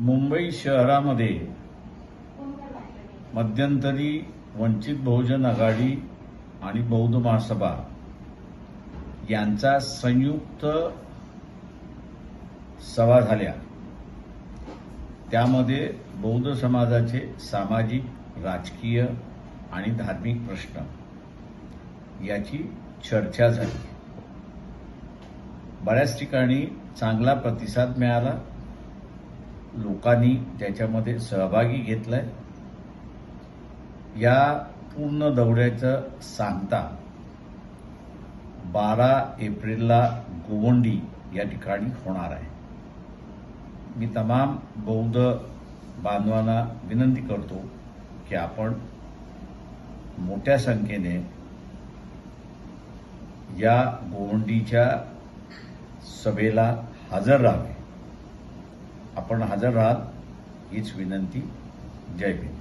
मुंबई शहरामध्ये मध्यंतरी वंचित बहुजन आघाडी आणि बौद्ध महासभा यांचा संयुक्त सभा झाल्या। त्यामध्ये बौद्ध समाजाचे सामाजिक, राजकीय आणि धार्मिक प्रश्न याची चर्चा झाली। बऱ्याच ठिकाणी चांगला प्रतिसाद मिळाला, लोकांनी त्याच्यामध्ये सहभागी घेतलाय। या पूर्ण दौऱ्याचं सांगता 12 एप्रिलला गोवंडी या ठिकाणी होणार आहे। मी तमाम बौद्ध बांधवांना विनंती करतो की आपण मोठ्या संख्येने या गोवंडीच्या सभेला हजर राहावे। आपण हजर राहाल हीच विनंती। जय भीम।